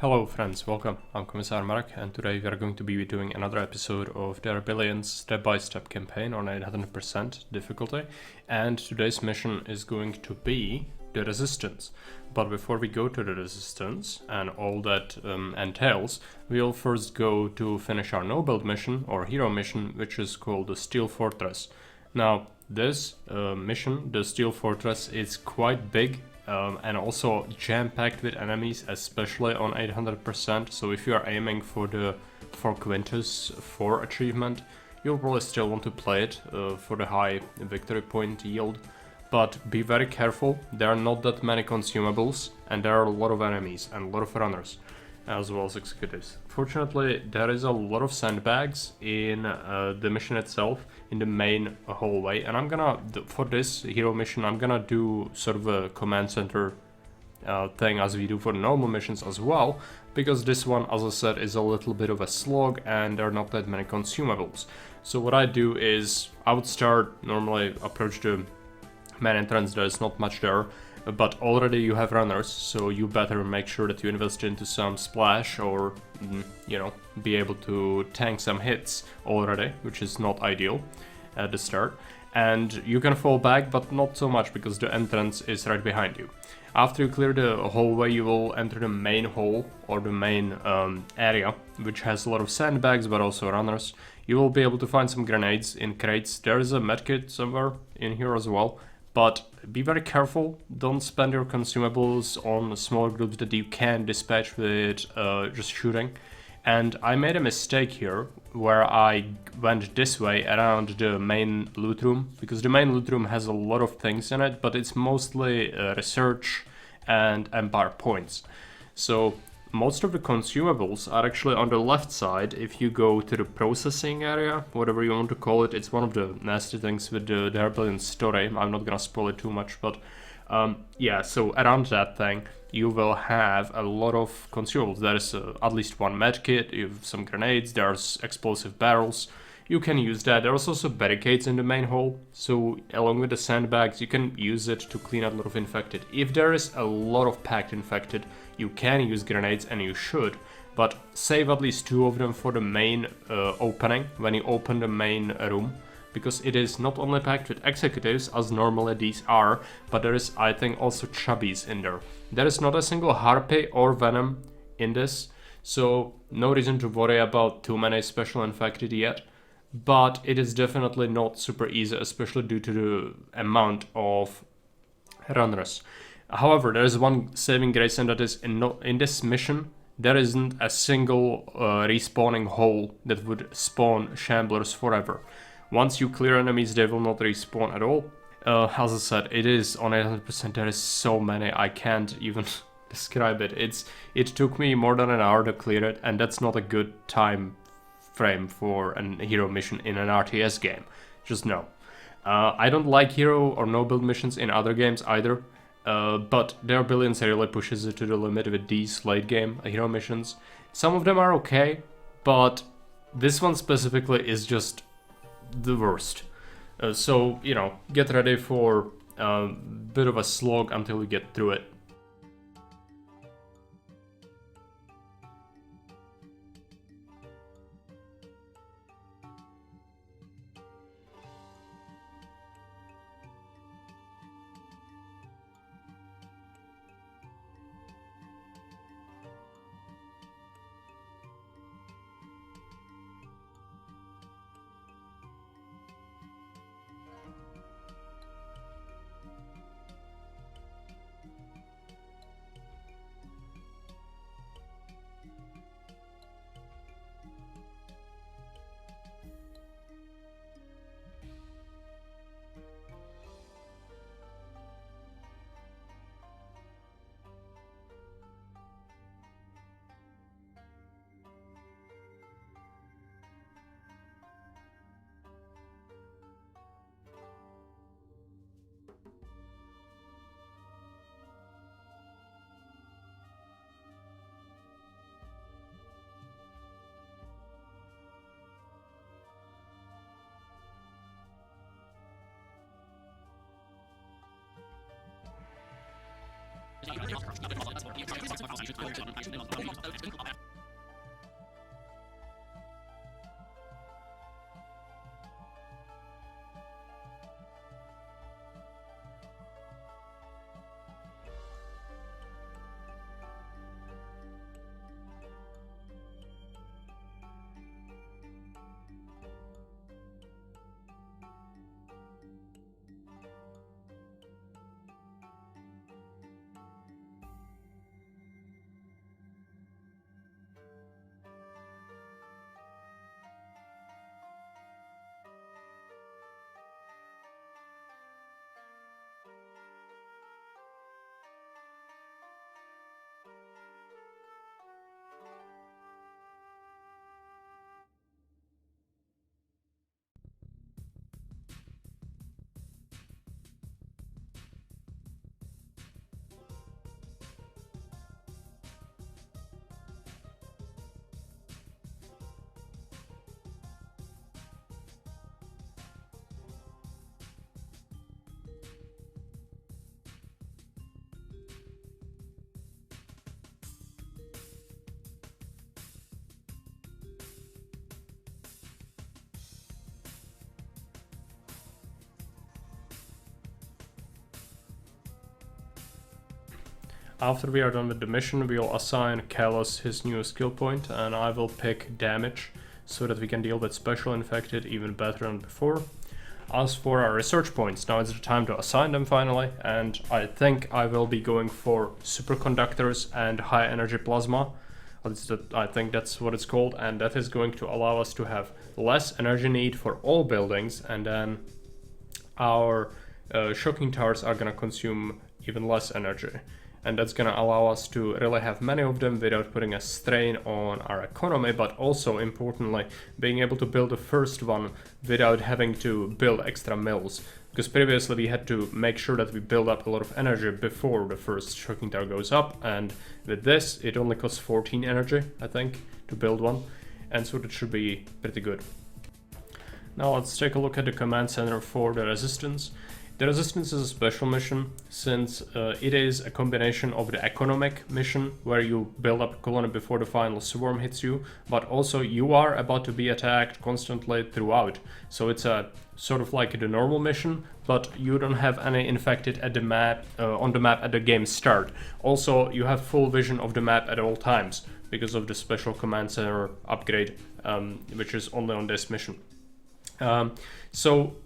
Hello friends, welcome. I'm Commissar Marek and today we are going to be doing another episode of the Rebellion's step-by-step campaign on 800% difficulty, and today's mission is going to be the Resistance. But before we go to the Resistance and all that entails, we'll first go to finish our no-build mission or hero mission, which is called the Steel Fortress. Now this mission, the Steel Fortress, is quite big and also jam-packed with enemies, especially on 800%. So if you are aiming for the Quintus 4 achievement, you'll probably still want to play it for the high victory point yield. But be very careful, there are not that many consumables and there are a lot of enemies and a lot of runners, as well as executives. Fortunately, there is a lot of sandbags in the mission itself, in the main hallway, and I'm gonna, for this hero mission, I'm gonna do sort of a command center thing as we do for the normal missions as well, because this one, as I said, is a little bit of a slog and there are not that many consumables. So what I do is, I would start, normally approach the main entrance, there is not much there, but already you have runners, so you better make sure that you invest into some splash or, you know, be able to tank some hits already, which is not ideal at the start. And you can fall back, but not so much because the entrance is right behind you. After you clear the hallway, you will enter the main hall or the main area, which has a lot of sandbags but also runners. You will be able to find some grenades in crates. There is a medkit somewhere in here as well. But be very careful, don't spend your consumables on small groups that you can dispatch with just shooting. And I made a mistake here, where I went this way around the main loot room, because the main loot room has a lot of things in it, but it's mostly research and empire points. So most of the consumables are actually on the left side. If you go to the processing area, whatever you want to call it, it's one of the nasty things with the Rebellion story. I'm not gonna spoil it too much, but yeah, so around that thing you will have a lot of consumables. There is at least one medkit, you have some grenades, there's explosive barrels. You can use that. There's also barricades in the main hall, so along with the sandbags you can use it to clean out a lot of infected. If there is a lot of packed infected, you can use grenades, and you should, but save at least 2 of them for the main opening, when you open the main room, because it is not only packed with executives, as normally these are, but there is, I think, also chubbies in there. There is not a single harpy or venom in this, so no reason to worry about too many special infected yet. But it is definitely not super easy, especially due to the amount of runners. However, there is one saving grace, and that is in this mission there isn't a single respawning hole that would spawn shamblers forever. Once you clear enemies, they will not respawn at all. As I said, it is on 800%, there is so many, I can't even describe it. It took me more than an hour to clear it, and that's not a good time frame for a hero mission in an RTS game. Just no. I don't like hero or no build missions in other games either, but the Rebellion really pushes it to the limit with these late game hero missions. Some of them are okay, but this one specifically is just the worst. So, you know, get ready for a bit of a slog until you get through it. After we are done with the mission, we'll assign Kalos his new skill point, and I will pick damage so that we can deal with special infected even better than before. As for our research points, now is the time to assign them finally, and I think I will be going for superconductors and high energy plasma. I think that's what it's called, and that is going to allow us to have less energy need for all buildings, and then our shocking towers are gonna consume even less energy. And that's gonna allow us to really have many of them without putting a strain on our economy, but also importantly being able to build the first one without having to build extra mills, because previously we had to make sure that we build up a lot of energy before the first shocking tower goes up, and with this it only costs 14 energy, I think, to build one, and so that should be pretty good. Now let's take a look at the command center for the resistance. The resistance is a special mission, since it is a combination of the economic mission, where you build up a colony before the final swarm hits you, but also you are about to be attacked constantly throughout. So it's a sort of like the normal mission, but you don't have any infected at the map, on the map at the game start. Also, you have full vision of the map at all times, because of the special command center upgrade, which is only on this mission. So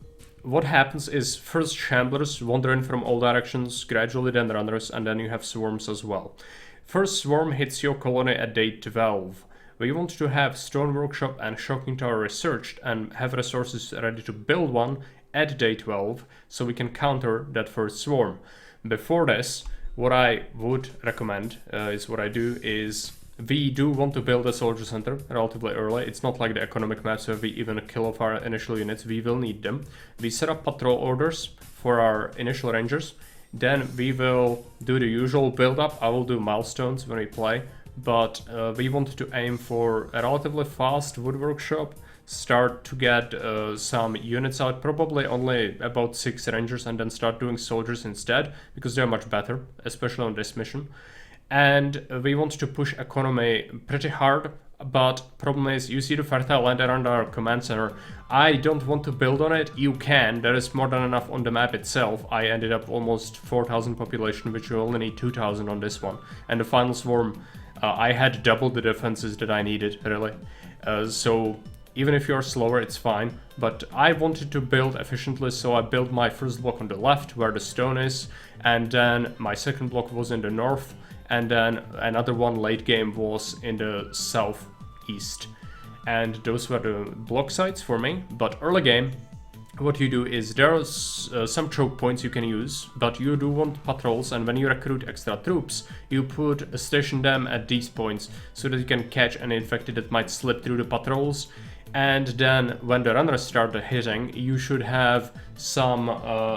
what happens is first shamblers wander in from all directions, gradually then runners, and then you have swarms as well. First swarm hits your colony at day 12. We want to have stone workshop and shocking tower researched and have resources ready to build one at day 12 so we can counter that first swarm. Before this, what I would recommend is what I do is we do want to build a soldier center relatively early. It's not like the economic maps where we even kill off our initial units. We will need them. We set up patrol orders for our initial rangers. Then we will do the usual build up. I will do milestones when we play, but we want to aim for a relatively fast wood workshop. Start to get some units out, probably only about 6 rangers, and then start doing soldiers instead, because they're much better, especially on this mission. And we want to push economy pretty hard, but problem is, you see the fertile land around our command center. I don't want to build on it. You can, there is more than enough on the map itself. I ended up almost 4,000 population, which you only need 2,000 on this one. And the final swarm, I had double the defenses that I needed, really. So even if you're slower, it's fine. But I wanted to build efficiently, so I built my first block on the left, where the stone is, and then my second block was in the north, and then another one late game was in the southeast. And those were the block sites for me. But early game, what you do is there are some choke points you can use, but you do want patrols, and when you recruit extra troops, you station them at these points so that you can catch an infected that might slip through the patrols. And then when the runners start hitting, you should have some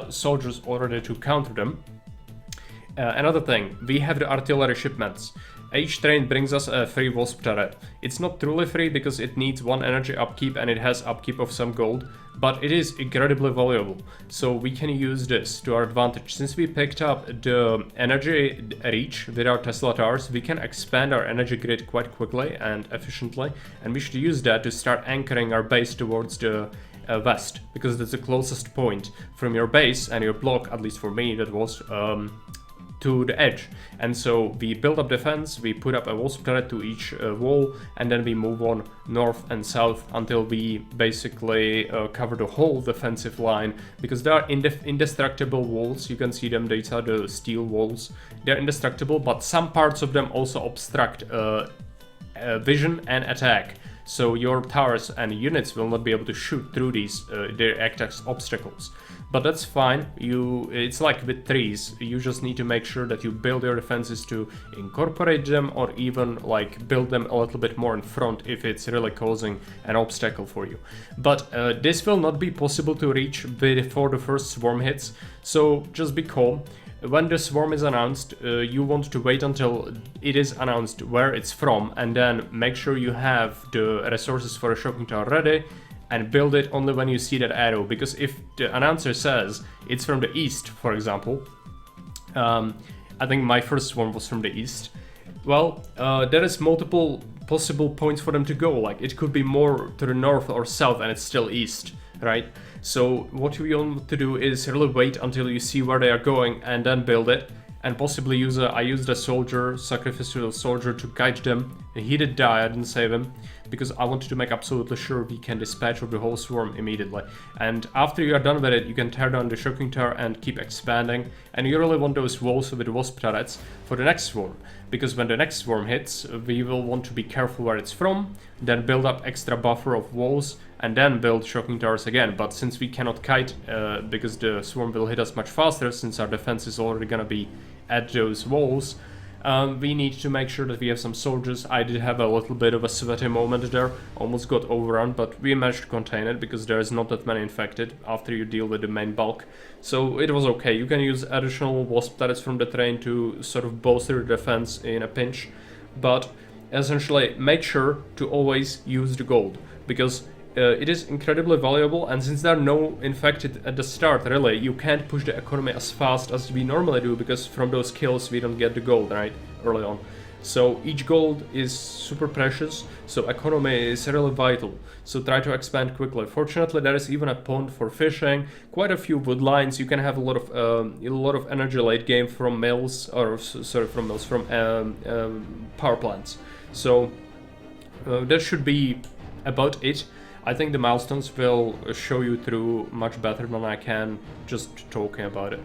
soldiers already to counter them. Another thing, we have the artillery shipments. each train brings us a free wasp turret. It's not truly free because it needs 1 energy upkeep and it has upkeep of some gold, but it is incredibly valuable. So we can use this to our advantage. Since we picked up the energy reach with our Tesla towers, we can expand our energy grid quite quickly and efficiently, and we should use that to start anchoring our base towards the west, because that's the closest point from your base and your block, at least for me, that was to the edge. And so we build up defense, we put up a wasp turret to each wall, and then we move on north and south until we basically cover the whole defensive line, because they are indestructible walls. You can see them, these are the steel walls. They're indestructible, but some parts of them also obstruct vision and attack. So your towers and units will not be able to shoot through these, they act as obstacles. But that's fine, it's like with trees, you just need to make sure that you build your defenses to incorporate them, or even like build them a little bit more in front if it's really causing an obstacle for you. But this will not be possible to reach before the first swarm hits, so just be calm. When the swarm is announced, you want to wait until it is announced where it's from, and then make sure you have the resources for a shocking tower ready, and build it only when you see that arrow. Because if the announcer says it's from the east, for example, I think my first swarm was from the east, well, there is multiple possible points for them to go. Like, it could be more to the north or south and it's still east, right? So what we want to do is really wait until you see where they are going and then build it, and possibly I used a soldier, sacrificial soldier, to guide them. He did die, I didn't save him, because I wanted to make absolutely sure we can dispatch of the whole swarm immediately. And after you are done with it, you can tear down the shocking tower and keep expanding. And you really want those walls with wasp turrets for the next swarm, because when the next swarm hits, we will want to be careful where it's from, then build up extra buffer of walls, and then build shocking towers again. But since we cannot kite, because the swarm will hit us much faster, since our defense is already gonna be at those walls, we need to make sure that we have some soldiers. I did have a little bit of a sweaty moment there, almost got overrun, but we managed to contain it because there's not that many infected after you deal with the main bulk. So it was okay. You can use additional wasp turrets from the train to sort of bolster your defense in a pinch, but essentially make sure to always use the gold, because it is incredibly valuable, and since there are no infected at the start, really, you can't push the economy as fast as we normally do, because from those kills we don't get the gold, right, early on. So each gold is super precious, so economy is really vital, so try to expand quickly. Fortunately, there is even a pond for fishing, quite a few wood lines. You can have a lot of energy late game from mills, or sorry, from mills, from power plants. So that should be about it. I think the milestones will show you through much better than I can just talking about it.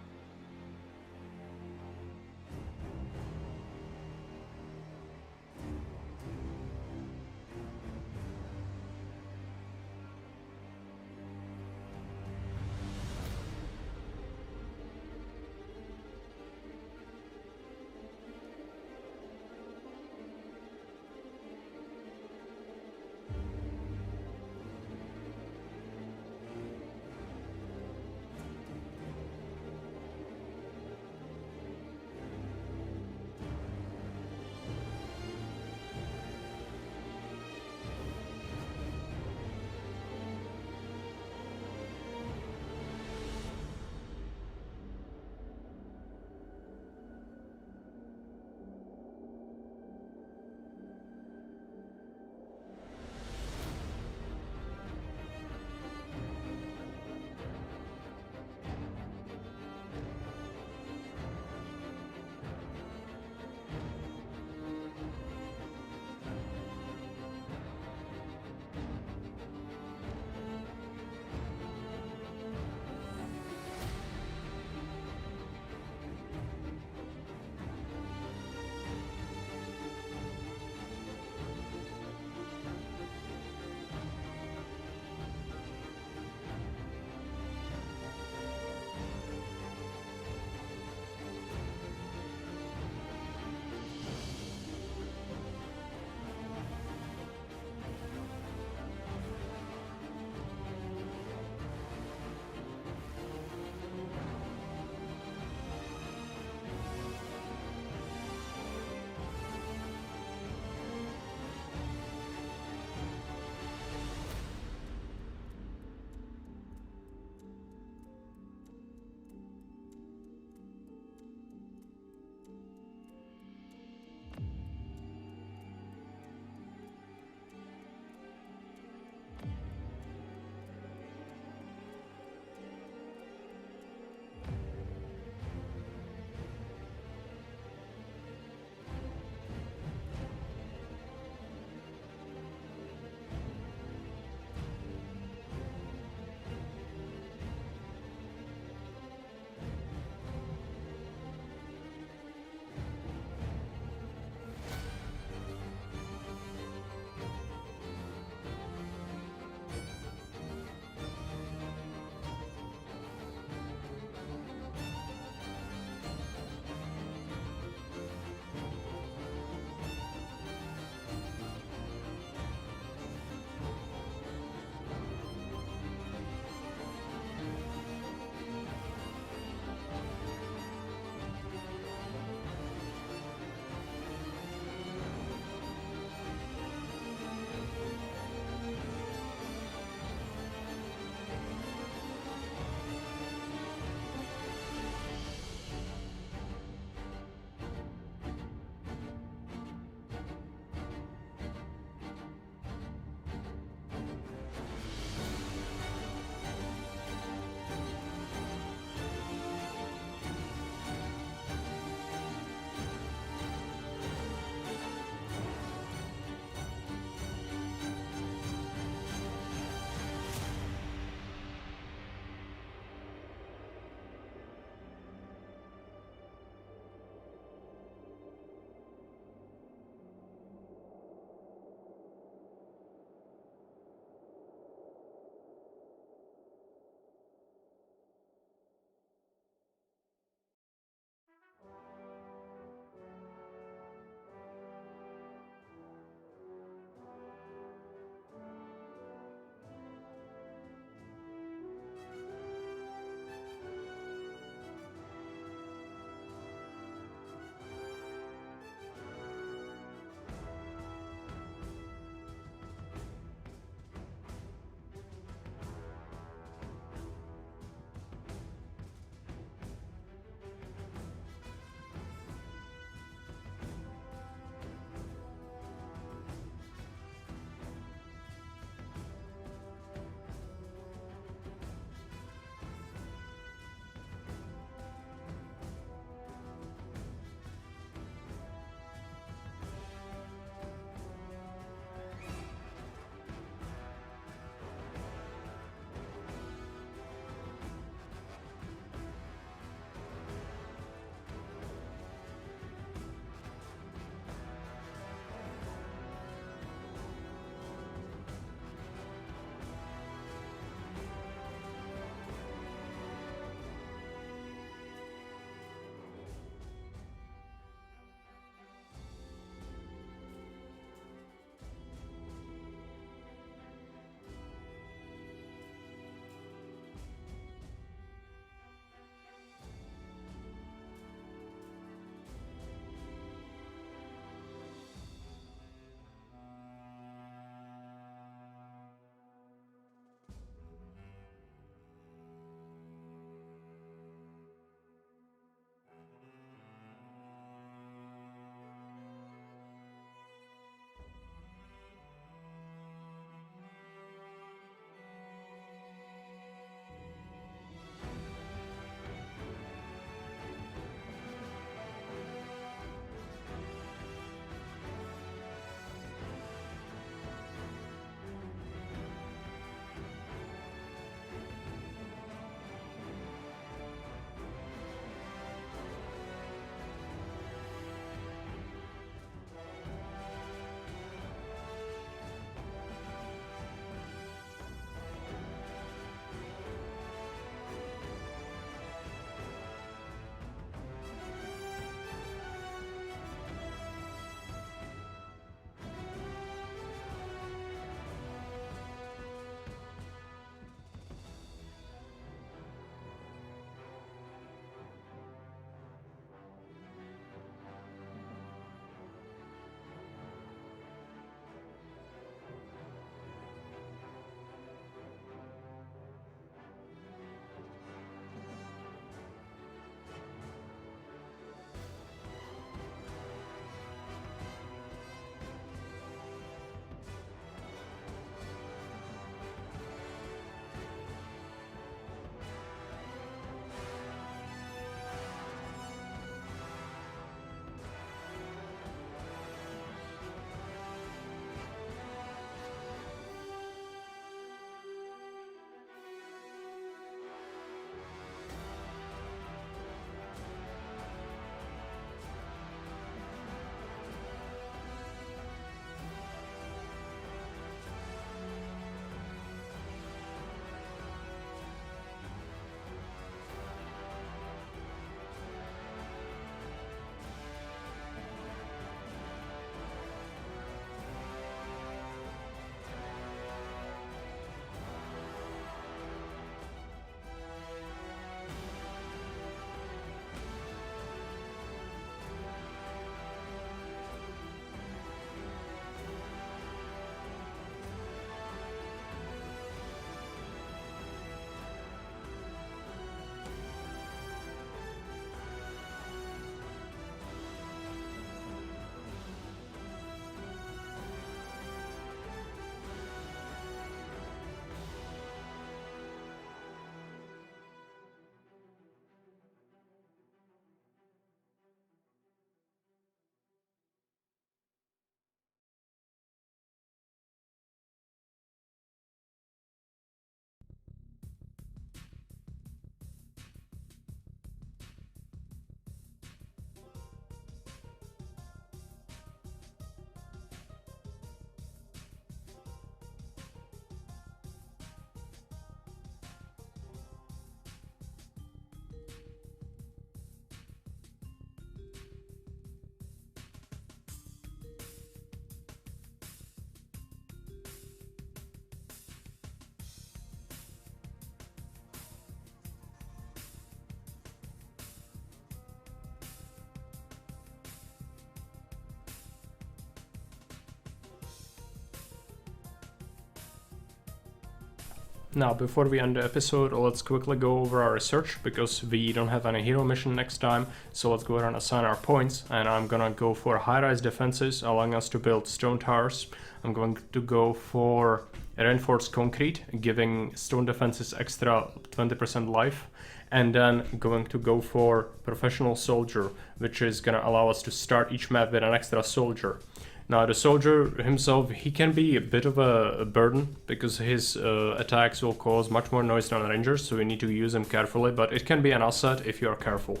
Now, before we end the episode, let's quickly go over our research because we don't have any hero mission next time. So let's go ahead and assign our points, and I'm gonna go for high-rise defenses, allowing us to build stone towers. I'm going to go for reinforced concrete, giving stone defenses extra 20% life. And then going to go for professional soldier, which is gonna allow us to start each map with an extra soldier. Now the soldier himself, he can be a bit of a burden because his attacks will cause much more noise than rangers, so we need to use him carefully, but it can be an asset if you are careful.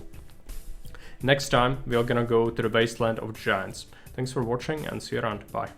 Next time we are gonna go to the wasteland of giants. Thanks for watching and see you around, bye.